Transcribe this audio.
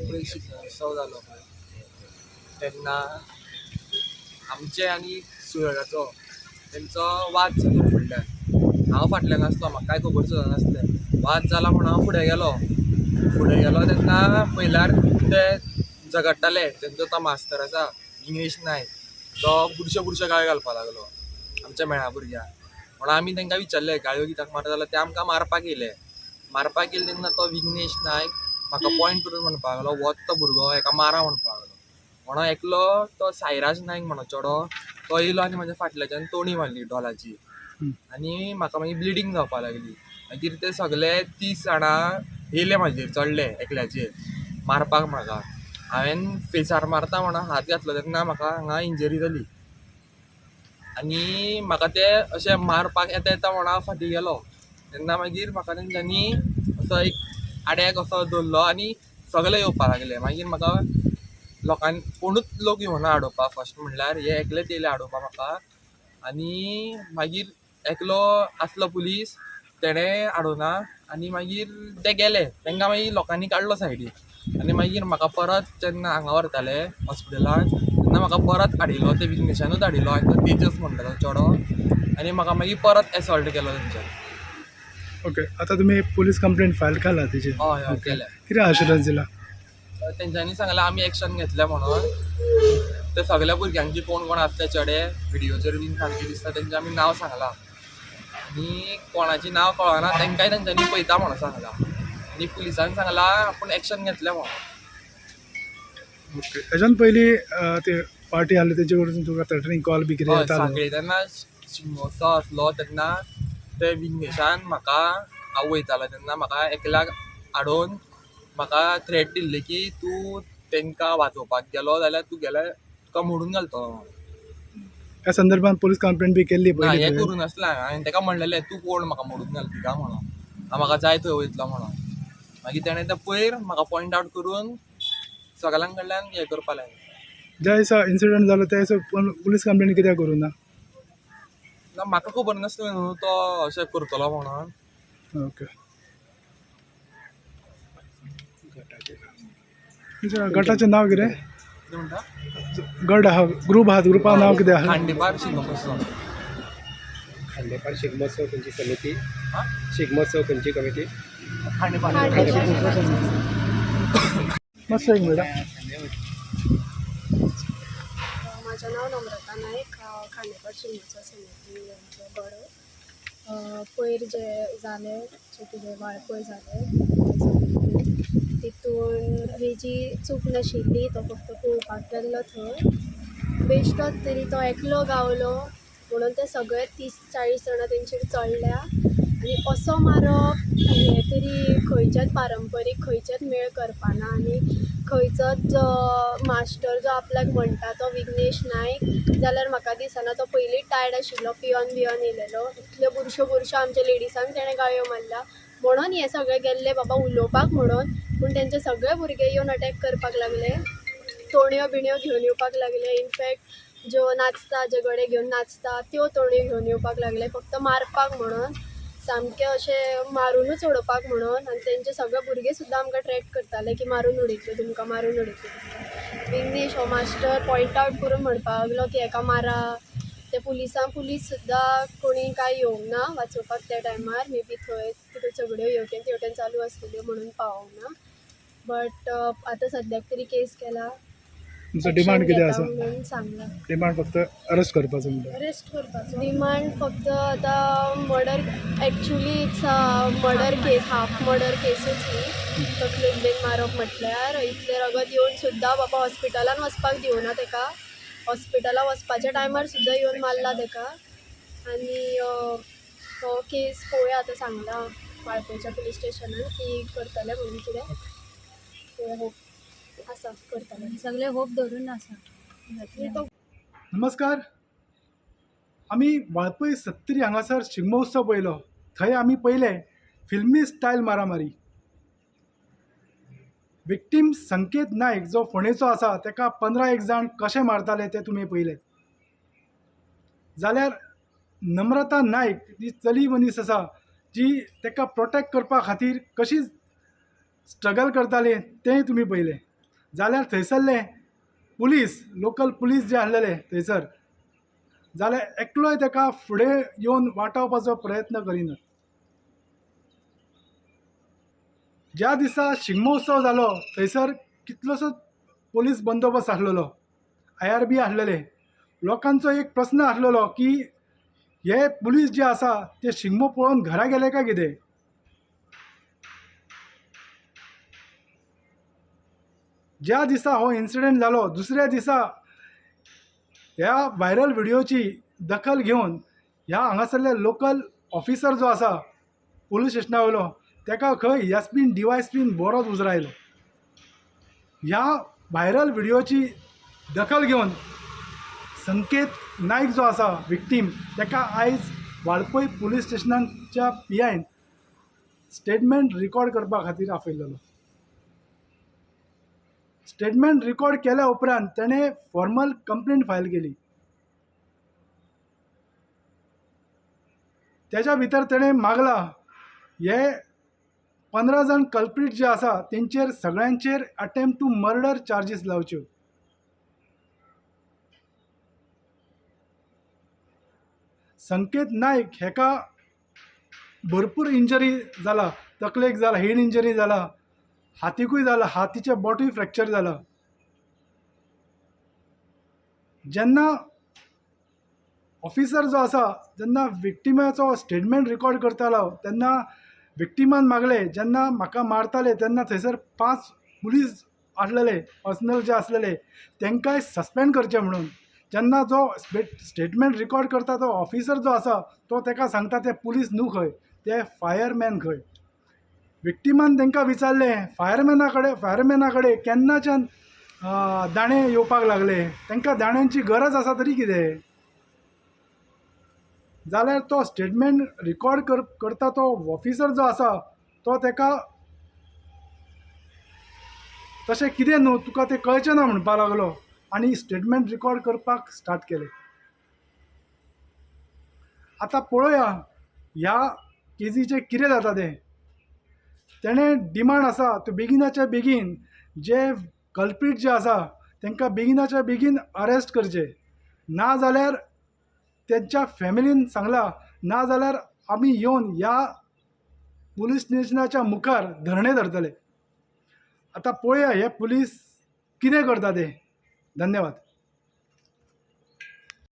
शिक्षणोत्सव जालो पळय तेन्ना आमचे आनी सुरगाचो तेंचो वाद जालो फुडल्यान. हांव फाटल्यान आसलो, म्हाका कांय खबर सुद्दां नासलें. वाद जाला म्हणून हांव फुडें गेलो तेन्ना पयल्यार ते झगडटाले. तेंचो तो मास्तर आसा इंग्लीश नायक, तो बुरशे गाळी घालपाक लागलो आमच्या मेळा भुरग्यांक. म्हणून आमी तेंकां विचारलें गाळयो कित्याक मारता, जाल्यार ते आमकां मारपाक येयले तेन्ना तो विघ्नेश नायक म्हाका पॉयंट करून म्हणपाक लागलो, वच तो भुरगो हेका मारा म्हणपाक लागलो. म्हणून एकलो तो सायराज नायक म्हणो चेडो तो येयलो आनी म्हाज्या फाटल्याच्यान तोणी मारली ढोलाची आनी म्हाका मागीर ब्लिडींग जावपाक लागली. मागीर ते सगळे 30 जाणां येयले म्हाजेर, चडले एकल्याचेर मारपाक म्हाका. हांवें फेसार मारता म्हणून हात घातलो तेन्ना म्हाका हांगा इंजरी जाली आनी म्हाका ते अशें मारपाक येता म्हणून हांव फाटीं गेलो तेन्ना मागीर म्हाका तेंच्यांनी असो एक आड्याक असो धरलो आनी सगळे येवपाक लागले. मागीर म्हाका लोकांनी कोणूच लोक येवना आडोवपाक. फर्स्ट म्हणल्यार हे एकलेच येयले आडोवपाक म्हाका आनी मागीर एकलो आसलो पुलीस तेणें आडोवना आनी मागीर ते गेले. तेंकां मागीर लोकांनी काडलो सायडीक आनी मागीर म्हाका परत जेन्ना हांगा व्हरताले हॉस्पिटलान तेन्ना म्हाका परत हाडिल्लो, ते विघ्नेशानूच हाडिल्लो आनी तो तेजस म्हणटा तो चेडो आनी म्हाका मागीर परत एसॉल्ट केलो तेंच्यांनी. ओके, आता तुम्ही पोलीस कंप्लेंट फायल केला तेजी? हय केल्या. कितें आश्वासन दिला? तेंच्यांनी सांगलां आमी एक्शन घेतलें म्हणून. ते सगळ्या भुरग्यांची कोण कोण आसता चेडे व्हिडिओचेर बीन सारके दिसता तेंचें आमी नांव सांगलां आनी कोणाची नांव कळना तेंकांय तेंच्यांनी पळयता म्हणून सांगलां आनी पुलिसांनी सांगलां आपूण एक्शन घेतलें म्हणून. ओके, हेच्यान पयलीं ते पार्टी आसली तेजे कडसून तुका थ्रेटनिंग कॉल बी कितें हय, येतालो? सांखळे तेन्ना शिगमोत्सव आसलो तेन्ना ते विघ्नेशान म्हाका, हांव वयतालो तेन्ना म्हाका एकल्याक हाडून म्हाका थ्रेट दिल्ली की तूं तेंकां वाजोवपाक गेलो जाल्यार तुका मोडून घालतलो म्हणून. ह्या संदर्भात पोलीस कंप्लेंट बी केल्ली ना पयलीं? हें करूं नासलें हांवें तेका म्हणलेलें तूं कोण म्हाका मोडून घालपी काय म्हणून, हांव म्हाका जाय थंय वयतलो म्हणून. मागीर तेणें तें पयर म्हाका पॉयंट आवट करून सगळ्यां कडल्यान हें करपा लागलें. ज्या दिसा इन्सिडंट जालो त्या दिसा पोलीस कंप्लेंट कित्याक करूं ना? ना म्हाका खबर नासलें न्हू तो अशें करतलो म्हणून. ओके, गटाचें नांव कितें? कितें म्हणटा? गट आहा, ग्रूप आहा, ग्रुपा नांव कितें आहा? खांडेपार शिगमोत्सव. खांडेपार शिगमोत्सव खंयची समिती? हां, शिगमोत्सव खंयची कमिटी? खांडेपार. मस्त एक मिनिट. माझं नाव नम्रता नायक, खांडेपार शिगमोत्सव समिती यांचो गडो. पयर जे जाले जे तुजे वाळपय जाले तितून हेजी चूक नाशिल्ली, तो फक्त पळोवपाक गेल्लो थंय. बेश्टोच तरी तो एकलो गावलो म्हणून ते सगळे 30-40 जाणां तेंचेर चडल्या आनी असो मारप हे तरी खंयच्याच पारंपारीक खंयचेच मेळ करपाना. आनी खंयचोच जो मास्टर जो आपल्याक म्हणटा तो विघ्नेश नायक जाल्यार म्हाका दिसना तो पयलींच टायर्ड आशिल्लो, पियोन येयलेलो. इतल्यो बुरश्यो आमच्या लेडिसांक तेणें गाळयो मारल्या म्हणून हे सगळे गेल्ले बाबा उलोवपाक म्हणून, पूण तेंचे सगळे भुरगे येवन अटॅक करपाक लागले, तोणयो बिणयो घेवन येवपाक लागले. इनफॅक्ट ज्यो नाचता, जे गडे घेवन नाचता त्यो तोणयो घेवन येवपाक लागले फक्त मारपाक म्हणून, सामकें अशें मारूनच उडोवपाक म्हणून. आनी तेंचे सगळे भुरगे सुद्दां आमकां ट्रॅक करताले की मारून उडयतले तुमकां, मारून उडयतले. विघ्नेश हो मास्टर पॉयंट आवट करून म्हणपाक लागलो की हेका मारा. ते पुलीस सुद्दां कोणी कांय येवंक ना वाचोवपाक त्या टायमार. मे बी थंय कितें झगड्यो हेवटेन चालू आसतल्यो म्हणून पावोंक ना. बट आतां सद्याक तरी केस केला, तुमचो डिमांड कितें आसा? म्हणून सांगलां. डिमांड फक्त अरेस्ट करपाचो म्हणटा? अरेस्ट करपाचो डिमांड फक्त. आतां murder, actually it's murder case, half murder केसूच न्ही. तकलेक बीन मारप म्हटल्यार इतलें रगत येवन सुद्दां बाबा हॉस्पिटलान वचपाक दिवना तेका. हॉस्पिटलान वचपाच्या टायमार सुद्दां येवन मारला तेका. आनी हो केस पळोवया आतां सांगलां वाळपयच्या पुलीस स्टेशनान की करतले म्हणून कितें ते होप आसा करतले. सगळे होप धरून आसा. नमस्कार, आमी वाळपय 70 हांगासर शिगमोत्सव पळयलो. थंय आमी पळयलें फिल्मी स्टायल मारामारी. विक्टीम संकेत नायक जो फोंडेचो आसा तेका 15 जाण कशें मारताले ते तुमी पळयलें. जाल्यार नम्रता नायक ही चली मनीस आसा जी तेका प्रोटेक्ट करपा खातीर कशी स्ट्रगल करताले तेंय तुमी पयलें. जाल्यार थंयसरले पुलीस, लोकल पुलीस जे आसलेले थंयसर, जाल्यार एकलोय ताका फुडें येवन वाटावपाचो प्रयत्न करिनात. ज्या दिसा शिगमो उत्सव जालो थंयसर कितलोसोच पोलीस बंदोबस्त आसलेलो, IRB आसलेले. लोकांचो एक प्रस्न आसलेलो की हे पुलीस जे आसा ते शिगमो पळोवन घरा गेले काय कितें. ज्या दिसा हो इन्सिडेंट जालो दुसऱ्या दिसा ह्या व्हायरल व्हिडिओची दखल घेवन ह्या हांगासरले लोकल ऑफिसर जो आसा पुलीस स्टेशना वयलो ताका खंय एसपीन DYSPन बरोच उजरायलो. ह्या व्हायरल व्हिडिओची दखल घेवन संकेत नायक जो आसा विक्टीम ताका आयज वाळपय पुलीस स्टेशनाच्या PIन स्टेटमेंट रिकॉर्ड करपा खातीर आपयलेलो. स्टेटमेंट रिकॉर्ड केल्या उपरांत ताणें फॉर्मल कंप्लेंट फायल केली. तेच्या भितर ताणें मागला हे 15 जण कल्प्रीट जे आसा तेंचेर सगळ्यांचेर अटेम्प्ट टू मर्डर चार्जीस लावच्यो. संकेत नायक हेका भरपूर इंजरी जाला, तकलेक जाला, हेड इंजरी जाला, हातीकूय जाला, हातीचे बोटूय फ्रॅक्चर जाला. जेन्ना ऑफिसर जो आसा जेन्ना विक्टिमाचो स्टेटमेंट रिकॉर्ड करतालो तेन्ना विक्टिमान मागले जेन्ना म्हाका मारताले तेन्ना थंयसर 5 पुलीस आसलेले पर्सनल जे आसलेले तांकांय सस्पेंड करचे म्हणून. जेन्ना जो स्टेटमेंट रिकॉर्ड करता तो ऑफिसर जो आसा तो ताका सांगता ते पुलीस न्हू खंय, ते फायरमॅन खंय. विक्टिमान तांकां विचारलें फायरमॅना कडेन केन्नाच्यान दाणे येवपाक लागले, तांकां दाण्यांची गरज आसा तरी कितें. जाल्यार तो स्टेटमेंट रिकॉर्ड करता तो ऑफिसर जो आसा तो ताका तशें कितें न्हू तुका तें कळचें ना म्हणपाक लागलो आनी स्टेटमेंट रिकॉर्ड करपाक स्टार्ट केलें. आतां पळोवया ह्या केसीचें कितें जाता तें. तेणें डिमांड आसा तो बेगिनाच्या बेगीन जे कल्प्रीट जे आसा तांकां बेगिनाच्या बेगीन अरेस्ट करचे, ना जाल्यार तेंच्या फॅमिलीन सांगलां ना जाल्यार आमी येवन ह्या पुलीस स्टेशनाच्या मुखार धरणे धरतले. आतां पळोवया हे पुलीस कितें करता ते. धन्यवाद.